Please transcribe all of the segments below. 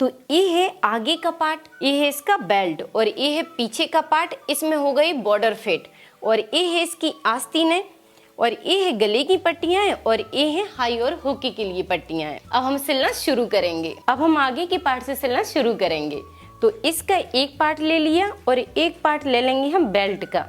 तो ये है आगे का पार्ट, ये है इसका बेल्ट और ये है पीछे का पार्ट, इसमें हो गई बॉर्डर फिट और ये है इसकी आस्तीनें और ये है गले की पट्टियां और ये है हाई और हुकी के लिए पट्टियां। अब हम सिलना शुरू करेंगे। अब हम आगे के पार्ट से सिलना शुरू करेंगे। तो इसका एक पार्ट ले लिया और एक पार्ट ले लेंगे हम बेल्ट का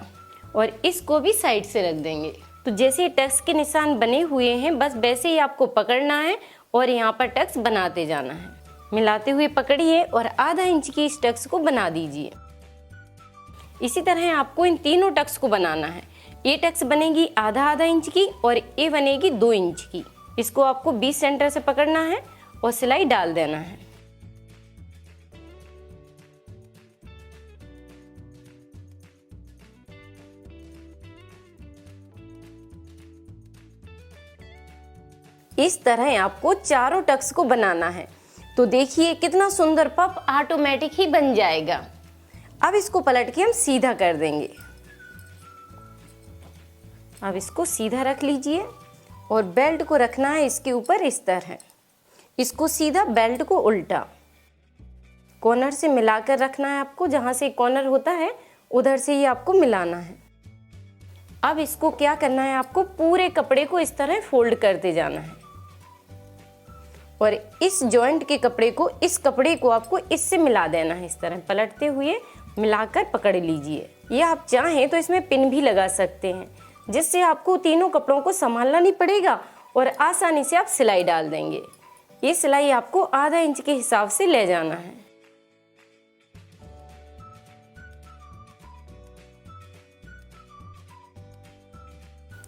और इसको भी साइड से रख देंगे। तो जैसे टक्स के निशान बने हुए हैं बस वैसे ही आपको पकड़ना है और यहाँ पर टक्स बनाते जाना है। मिलाते हुए पकड़िए और आधा इंच की इस टक्स को बना दीजिए। इसी तरह आपको इन तीनों टक्स को बनाना है। ये टक्स बनेगी आधा आधा इंच की और ये बनेगी 2 इंच की। इसको आपको 20 सेंटर से पकड़ना है और सिलाई डाल देना है। इस तरह आपको चारों टक्स को बनाना है। तो देखिए कितना सुंदर पफ ऑटोमेटिक ही बन जाएगा। अब इसको पलट के हम सीधा कर देंगे। अब इसको सीधा रख लीजिए और बेल्ट को रखना है इसके ऊपर इस तरह। इसको सीधा, बेल्ट को उल्टा कॉर्नर से मिलाकर रखना है आपको। जहाँ से कॉर्नर होता है उधर से ही आपको मिलाना है। अब इसको क्या करना है, आपको पूरे कपड़े को इस तरह फोल्ड करते जाना है और इस जॉइंट के कपड़े को, इस कपड़े को आपको इससे मिला देना है। इस तरह पलटते हुए मिलाकर पकड़ लीजिए। या आप चाहें तो इसमें पिन भी लगा सकते हैं, जिससे आपको तीनों कपड़ों को संभालना नहीं पड़ेगा और आसानी से आप सिलाई डाल देंगे। ये सिलाई आपको आधा इंच के हिसाब से ले जाना है।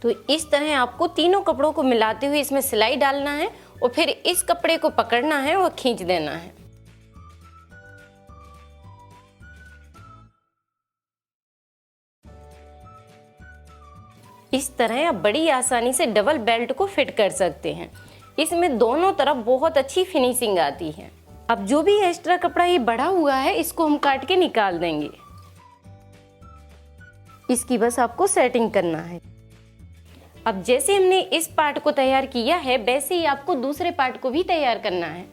तो इस तरह आपको तीनों कपड़ों को मिलाते हुए इसमें सिलाई डालना है और फिर इस कपड़े को पकड़ना है और खींच देना है। इस तरह आप बड़ी आसानी से डबल बेल्ट को फिट कर सकते हैं। इसमें दोनों तरफ बहुत अच्छी फिनिशिंग आती है। अब जो भी एक्स्ट्रा कपड़ा ये बढ़ा हुआ है इसको हम काट के निकाल देंगे। इसकी बस आपको सेटिंग करना है। अब जैसे हमने इस पार्ट को तैयार किया है वैसे ही आपको दूसरे पार्ट को भी तैयार करना है।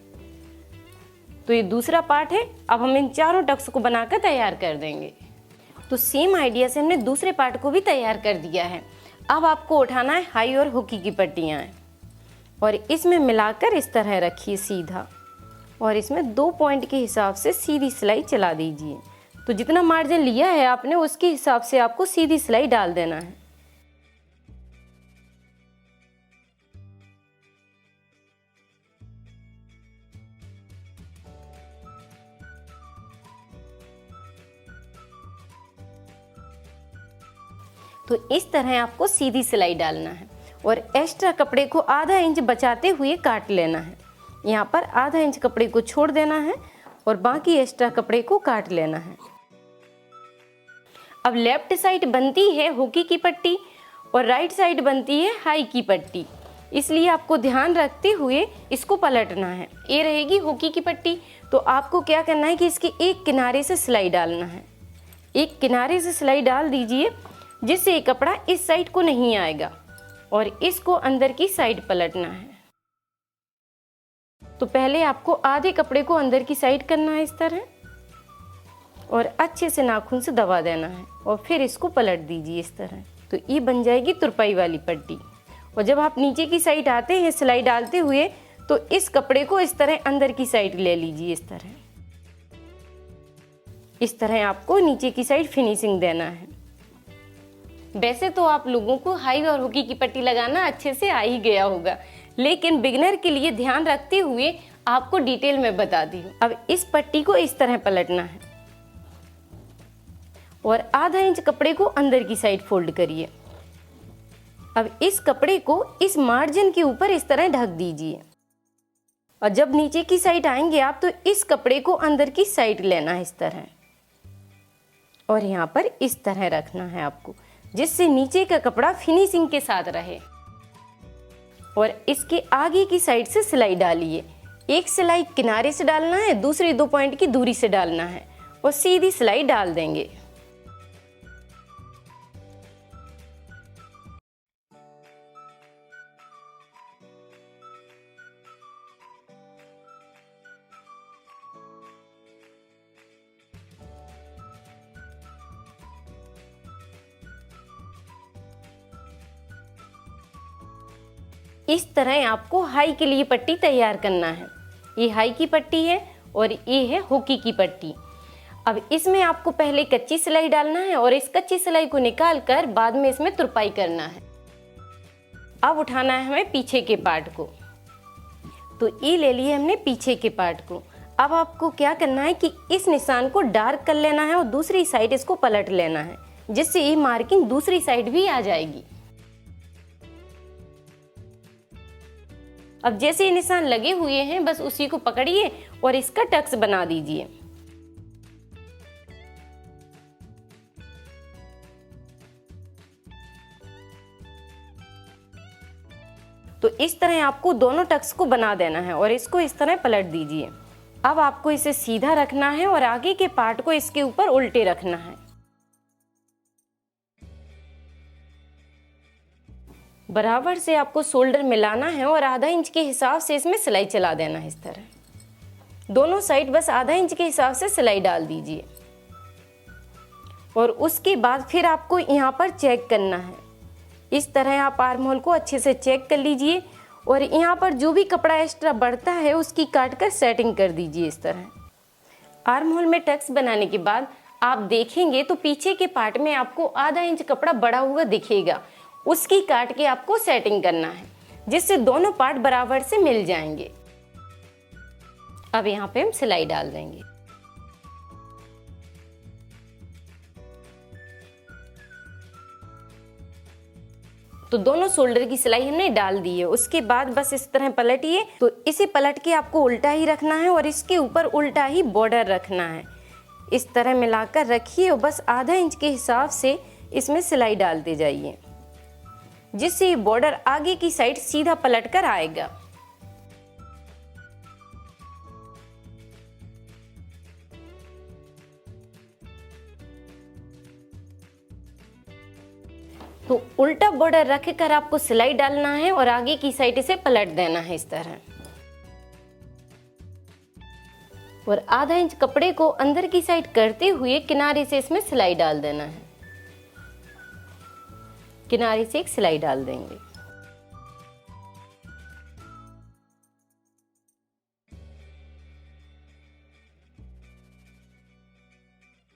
तो ये दूसरा पार्ट है। अब हम इन चारों टक्स को बनाकर तैयार कर देंगे। तो सेम आइडिया से हमने दूसरे पार्ट को भी तैयार कर दिया है। अब आपको उठाना है हाई और हुकी की पट्टियाँ और इसमें मिलाकर इस तरह रखिए सीधा और इसमें 2 पॉइंट के हिसाब से सीधी सिलाई चला दीजिए। तो जितना मार्जिन लिया है आपने उसके हिसाब से आपको सीधी सिलाई डाल देना है। तो इस तरह आपको सीधी सिलाई डालना है और एक्स्ट्रा कपड़े को आधा इंच बचाते हुए काट लेना है। यहाँ पर आधा इंच कपड़े को छोड़ देना है और बाकी एक्स्ट्रा कपड़े को काट लेना है। अब लेफ्ट साइड बनती है हुकी की पट्टी और राइट साइड बनती है हाई की पट्टी, इसलिए आपको ध्यान रखते हुए इसको पलटना है। ये रहेगी हुकी की पट्टी। तो आपको क्या करना है कि इसके एक किनारे से सिलाई डालना है। एक किनारे से सिलाई डाल दीजिए जिससे ये कपड़ा इस साइड को नहीं आएगा और इसको अंदर की साइड पलटना है। तो पहले आपको आधे कपड़े को अंदर की साइड करना है इस तरह और अच्छे से नाखून से दबा देना है और फिर इसको पलट दीजिए इस तरह। तो ये बन जाएगी तुरपाई वाली पट्टी। और जब आप नीचे की साइड आते हैं सिलाई डालते हुए तो इस कपड़े को इस तरह अंदर की साइड ले लीजिए इस तरह। इस तरह आपको नीचे की साइड फिनिशिंग देना है। वैसे तो आप लोगों को हाई और हुकी की पट्टी लगाना अच्छे से आ ही गया होगा, लेकिन बिगिनर के लिए ध्यान रखते हुए आपको डिटेल में बता दी हूँ। अब इस पट्टी को इस तरह पलटना है और आधा इंच कपड़े को अंदर की साइड फोल्ड करिए। अब इस कपड़े को इस मार्जिन के ऊपर इस तरह ढक दीजिए और जब नीचे की साइड आएंगे आप तो इस कपड़े को अंदर की साइड लेना है इस तरह और यहाँ पर इस तरह रखना है आपको, जिससे नीचे का कपड़ा फिनिशिंग के साथ रहे। और इसके आगे की साइड से सिलाई डालिए। एक सिलाई किनारे से डालना है, दूसरी 2 पॉइंट की दूरी से डालना है और सीधी सिलाई डाल देंगे। इस तरह आपको हाई के लिए पट्टी तैयार करना है। ये हाई की पट्टी है और ये है हुकी की पट्टी। अब इसमें आपको पहले कच्ची सिलाई डालना है और इस कच्ची सिलाई को निकाल कर बाद में इसमें तुरपाई करना है। अब उठाना है हमें पीछे के पार्ट को। तो ये ले लिए हमने पीछे के पार्ट को। अब आपको क्या करना है कि इस निशान को डार्क कर लेना है और दूसरी साइड इसको पलट लेना है, जिससे ये मार्किंग दूसरी साइड भी आ जाएगी। अब जैसे ये निशान लगे हुए हैं बस उसी को पकड़िए और इसका टक्स बना दीजिए। तो इस तरह आपको दोनों टक्स को बना देना है और इसको इस तरह पलट दीजिए। अब आपको इसे सीधा रखना है और आगे के पार्ट को इसके ऊपर उल्टे रखना है। बराबर से आपको शोल्डर मिलाना है और आधा इंच के हिसाब से इसमें सिलाई चला देना है। इस तरह दोनों साइड बस आधा इंच के हिसाब से सिलाई डाल दीजिए और उसके बाद फिर आपको यहाँ पर चेक करना है। इस तरह आप आर्म होल को अच्छे से चेक कर लीजिए और यहाँ पर जो भी कपड़ा एक्स्ट्रा बढ़ता है उसकी काट कर सेटिंग कर दीजिए। इस तरह आर्म होल में टक्स बनाने के बाद आप देखेंगे तो पीछे के पार्ट में आपको आधा इंच कपड़ा बढ़ा हुआ दिखेगा, उसकी काट के आपको सेटिंग करना है, जिससे दोनों पार्ट बराबर से मिल जाएंगे। अब यहाँ पे हम सिलाई डाल देंगे। तो दोनों शोल्डर की सिलाई हमने डाल दी है। उसके बाद बस इस तरह पलटिए। तो इसे पलट के आपको उल्टा ही रखना है और इसके ऊपर उल्टा ही बॉर्डर रखना है। इस तरह मिलाकर रखिए और बस आधा इंच के हिसाब से इसमें सिलाई डालते जाइए, जिससे ये बॉर्डर आगे की साइड सीधा पलट कर आएगा। तो उल्टा बॉर्डर रख कर आपको सिलाई डालना है और आगे की साइड इसे पलट देना है इस तरह। और आधा इंच कपड़े को अंदर की साइड करते हुए किनारे से इसमें सिलाई डाल देना है। किनारे से एक सिलाई डाल देंगे।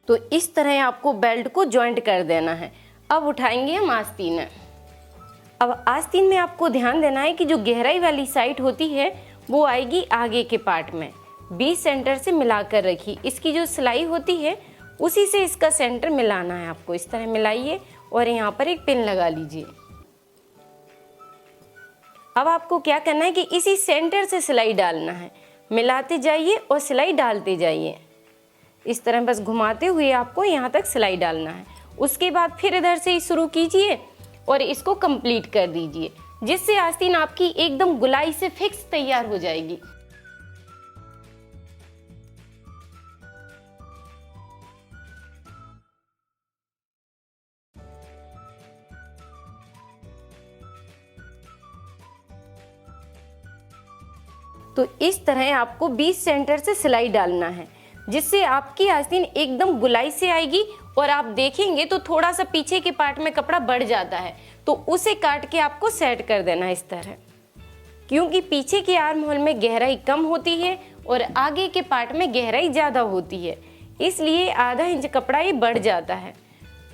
तो इस तरह आपको बेल्ट को जॉइंट कर देना है। अब उठाएंगे हम आस्तीन। अब आस्तीन में आपको ध्यान देना है कि जो गहराई वाली साइड होती है वो आएगी आगे के पार्ट में। बीच सेंटर से मिलाकर रखिए। इसकी जो सिलाई होती है उसी से इसका सेंटर मिलाना है आपको। इस तरह मिलाइए और यहाँ पर एक पिन लगा लीजिए। अब आपको क्या करना है कि इसी सेंटर से सिलाई डालना है। मिलाते जाइए और सिलाई डालते जाइए। इस तरह बस घुमाते हुए आपको यहाँ तक सिलाई डालना है। उसके बाद फिर इधर से ही शुरू कीजिए और इसको कंप्लीट कर दीजिए, जिससे आस्तीन आपकी एकदम गुलाई से फिक्स तैयार हो जाएगी। तो इस तरह आपको बीच सेंटर से सिलाई डालना है, जिससे आपकी आस्तीन एकदम गुलाई से आएगी। और आप देखेंगे तो थोड़ा सा पीछे के पार्ट में कपड़ा बढ़ जाता है, तो उसे काट के आपको सेट कर देना है इस तरह। क्योंकि पीछे के आर्म होल में गहराई कम होती है और आगे के पार्ट में गहराई ज़्यादा होती है, इसलिए आधा इंच कपड़ा ये बढ़ जाता है।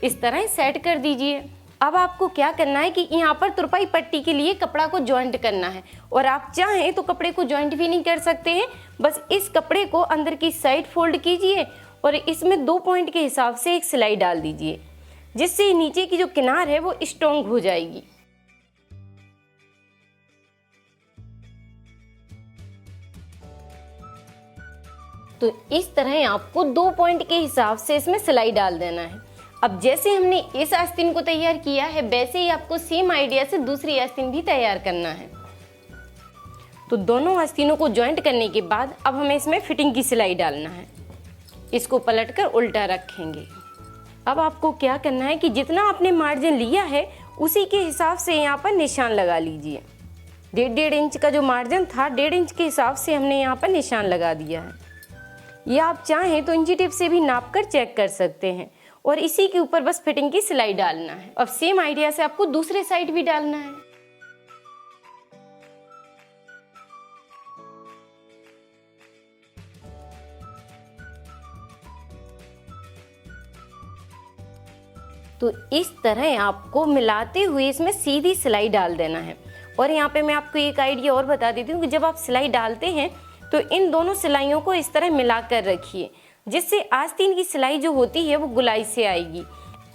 इस तरह सेट कर दीजिए। अब आपको क्या करना है कि यहाँ पर तुरपाई पट्टी के लिए कपड़ा को जॉइंट करना है। और आप चाहें तो कपड़े को जॉइंट भी नहीं कर सकते हैं। बस इस कपड़े को अंदर की साइड फोल्ड कीजिए और इसमें 2 पॉइंट के हिसाब से एक सिलाई डाल दीजिए, जिससे नीचे की जो किनार है वो स्ट्रॉन्ग हो जाएगी। तो इस तरह आपको 2 पॉइंट के हिसाब से इसमें सिलाई डाल देना है। अब जैसे हमने इस आस्तीन को तैयार किया है, वैसे ही आपको सेम आइडिया से दूसरी आस्तीन भी तैयार करना है। तो दोनों आस्तीनों को जॉइंट करने के बाद अब हमें इसमें फिटिंग की सिलाई डालना है। इसको पलटकर उल्टा रखेंगे। अब आपको क्या करना है कि जितना आपने मार्जिन लिया है उसी के हिसाब से यहाँ पर निशान लगा लीजिए। 1.5 इंच का जो मार्जिन था, 1.5 इंच के हिसाब से हमने यहाँ पर निशान लगा दिया है। या आप चाहें तो इंची टेप से भी नाप कर चेक कर सकते हैं। और इसी के ऊपर बस फिटिंग की सिलाई डालना है। अब सेम आइडिया से आपको दूसरे साइड भी डालना है। तो इस तरह आपको मिलाते हुए इसमें सीधी सिलाई डाल देना है। और यहाँ पे मैं आपको एक आइडिया और बता देती हूँ कि जब आप सिलाई डालते हैं तो इन दोनों सिलाइयों को इस तरह मिला कर रखिए, जिससे आस्तीन की सिलाई जो होती है वो गुलाई से आएगी।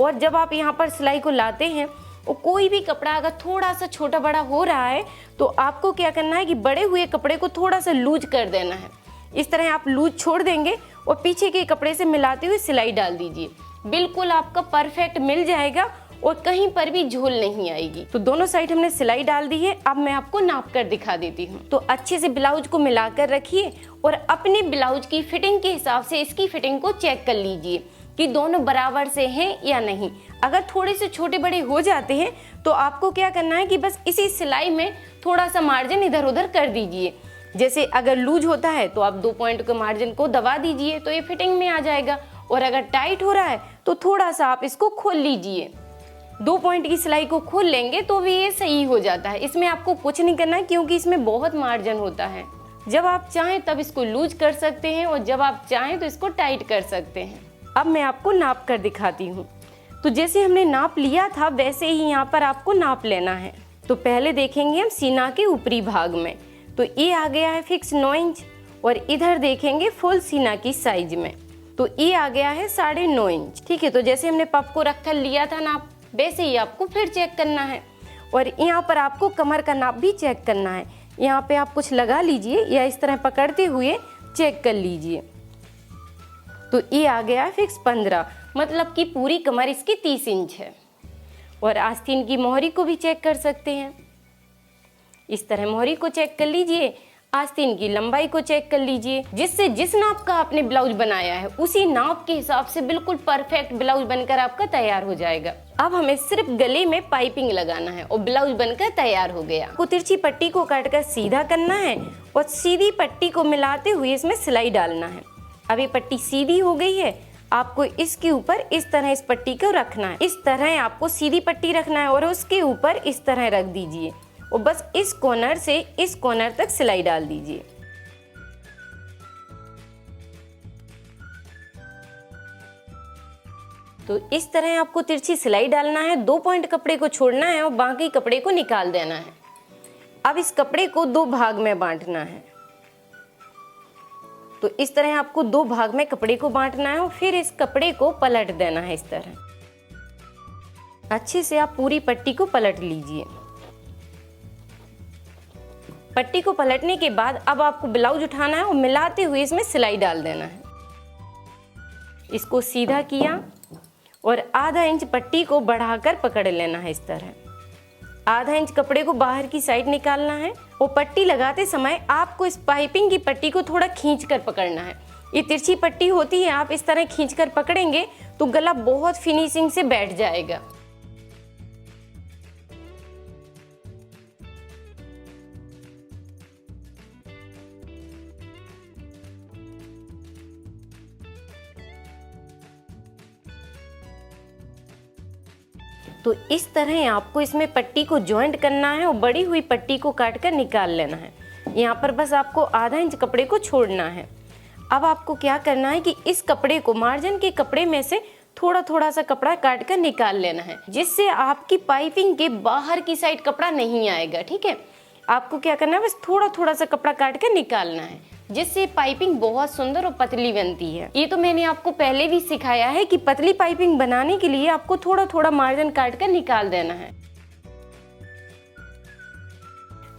और जब आप यहाँ पर सिलाई को लाते हैं और कोई भी कपड़ा अगर थोड़ा सा छोटा बड़ा हो रहा है तो आपको क्या करना है कि बड़े हुए कपड़े को थोड़ा सा लूज कर देना है। इस तरह आप लूज छोड़ देंगे और पीछे के कपड़े से मिलाते हुए सिलाई डाल दीजिए। बिल्कुल आपका परफेक्ट मिल जाएगा और कहीं पर भी झोल नहीं आएगी। तो दोनों साइड हमने सिलाई डाल दी है। अब मैं आपको नाप कर दिखा देती हूँ। तो अच्छे से ब्लाउज को मिलाकर रखिए और अपने ब्लाउज की फिटिंग के हिसाब से इसकी फिटिंग को चेक कर लीजिए कि दोनों बराबर से हैं या नहीं। अगर थोड़े से छोटे बड़े हो जाते हैं तो आपको क्या करना है कि बस इसी सिलाई में थोड़ा सा मार्जिन इधर उधर कर दीजिए। जैसे अगर लूज होता है तो आप 2 पॉइंट के मार्जिन को दबा दीजिए तो ये फिटिंग में आ जाएगा। और अगर टाइट हो रहा है तो थोड़ा सा आप इसको खोल लीजिए। 2 पॉइंट की सिलाई को खोल लेंगे तो भी ये सही हो जाता है। इसमें आपको कुछ नहीं करना है क्योंकि इसमें बहुत मार्जिन होता है। जब आप चाहें तब इसको लूज कर सकते हैं और जब आप चाहें तो इसको टाइट कर सकते हैं। अब मैं आपको नाप कर दिखाती हूँ। तो जैसे हमने नाप लिया था वैसे ही यहाँ पर आपको नाप लेना है। तो पहले देखेंगे हम सीना के ऊपरी भाग में, तो ये आ गया है फिक्स 9 इंच। और इधर देखेंगे फुल सीना की साइज में, तो ये आ गया है 9.5 इंच। ठीक है, तो जैसे हमने पफ को रख कर लिया था नाप, वैसे ही आपको फिर चेक करना है। और यहाँ पर आपको कमर का नाप भी चेक करना है। यहाँ पे आप कुछ लगा लीजिए या इस तरह पकड़ते हुए चेक कर लीजिए। तो ये आ गया है फिक्स 15, मतलब कि पूरी कमर इसकी 30 इंच है। और आस्तीन की मोहरी को भी चेक कर सकते हैं। इस तरह मोहरी को चेक कर लीजिए, आस्तीन की लंबाई को चेक कर लीजिए, जिससे जिस नाप का आपने ब्लाउज बनाया है उसी नाप के हिसाब से बिल्कुल परफेक्ट ब्लाउज बनकर आपका तैयार हो जाएगा। अब हमें सिर्फ गले में पाइपिंग लगाना है और ब्लाउज बनकर तैयार हो गया। को तिरछी पट्टी को काटकर सीधा करना है और सीधी पट्टी को मिलाते हुए इसमें सिलाई डालना है। अब ये पट्टी सीधी हो गई है, आपको इसके ऊपर इस तरह इस पट्टी को रखना है। इस तरह आपको सीधी पट्टी रखना है और उसके ऊपर इस तरह रख दीजिए और बस इस कॉर्नर से इस कॉर्नर तक सिलाई डाल दीजिए। तो इस तरह आपको तिरछी सिलाई डालना है। 2 पॉइंट कपड़े को छोड़ना है और बाकी कपड़े को निकाल देना है। अब इस कपड़े को 2 भाग में बांटना है। तो इस तरह आपको 2 भाग में कपड़े को बांटना है और फिर इस कपड़े को पलट देना है। इस तरह अच्छे से आप पूरी पट्टी को पलट लीजिए। पट्टी को पलटने के बाद अब आपको ब्लाउज उठाना है और मिलाते हुए इसमें सिलाई डाल देना है। इसको सीधा किया और आधा इंच पट्टी को बढ़ाकर पकड़ लेना है। इस तरह आधा इंच कपड़े को बाहर की साइड निकालना है और पट्टी लगाते समय आपको इस पाइपिंग की पट्टी को थोड़ा खींच कर पकड़ना है। ये तिरछी पट्टी होती है, आप इस तरह खींच कर पकड़ेंगे तो गला बहुत फिनिशिंग से बैठ जाएगा। तो इस तरह आपको इसमें पट्टी को जॉइंट करना है और बड़ी हुई पट्टी को काट कर निकाल लेना है। यहाँ पर बस आपको आधा इंच कपड़े को छोड़ना है। अब आपको क्या करना है कि इस कपड़े को मार्जिन के कपड़े में से थोड़ा थोड़ा सा कपड़ा काट कर निकाल लेना है, जिससे आपकी पाइपिंग के बाहर की साइड कपड़ा नहीं आएगा। ठीक है, आपको क्या करना है, बस थोड़ा थोड़ा सा कपड़ा काट कर निकालना है, जिससे पाइपिंग बहुत सुंदर और पतली बनती है। ये तो मैंने आपको पहले भी सिखाया है कि पतली पाइपिंग बनाने के लिए आपको थोड़ा थोड़ा मार्जिन काट कर निकाल देना है।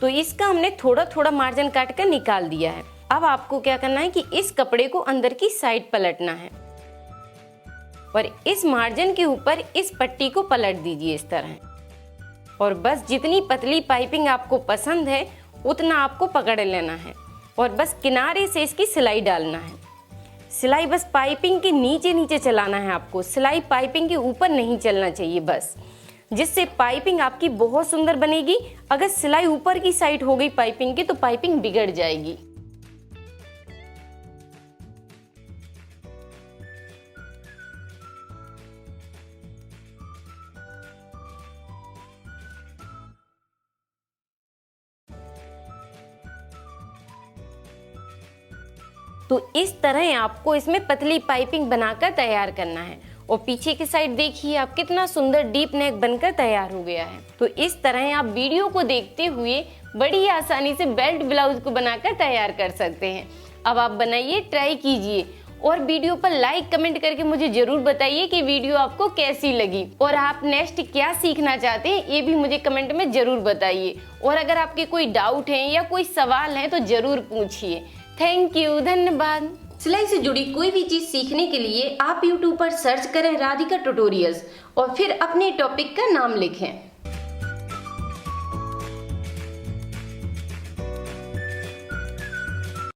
तो इसका हमने थोड़ा थोड़ा मार्जिन काट कर निकाल दिया है। अब आपको क्या करना है कि इस कपड़े को अंदर की साइड पलटना है और इस मार्जिन के ऊपर इस पट्टी को पलट दीजिए इस तरह। और बस जितनी पतली पाइपिंग आपको पसंद है उतना आपको पकड़ लेना है और बस किनारे से इसकी सिलाई डालना है। सिलाई बस पाइपिंग के नीचे नीचे चलाना है आपको, सिलाई पाइपिंग के ऊपर नहीं चलना चाहिए बस, जिससे पाइपिंग आपकी बहुत सुंदर बनेगी। अगर सिलाई ऊपर की साइड हो गई पाइपिंग की तो पाइपिंग बिगड़ जाएगी। तो इस तरह आपको इसमें पतली पाइपिंग बनाकर तैयार करना है और पीछे की साइड देखिए आप, कितना सुंदर डीप नेक बनकर तैयार हो गया है। तो इस तरह आप वीडियो को देखते हुए बड़ी आसानी से बेल्ट ब्लाउज को बनाकर तैयार कर सकते हैं। अब आप बनाइए, ट्राई कीजिए और वीडियो पर लाइक कमेंट करके मुझे जरूर बताइए कि वीडियो आपको कैसी लगी और आप नेक्स्ट क्या सीखना चाहते हैं, ये भी मुझे कमेंट में जरूर बताइए। और अगर आपके कोई डाउट है या कोई सवाल है तो जरूर पूछिए। थैंक यू, धन्यवाद। सिलाई से जुड़ी कोई भी चीज सीखने के लिए आप YouTube पर सर्च करें राधिका ट्यूटोरियल्स और फिर अपने टॉपिक का नाम लिखें।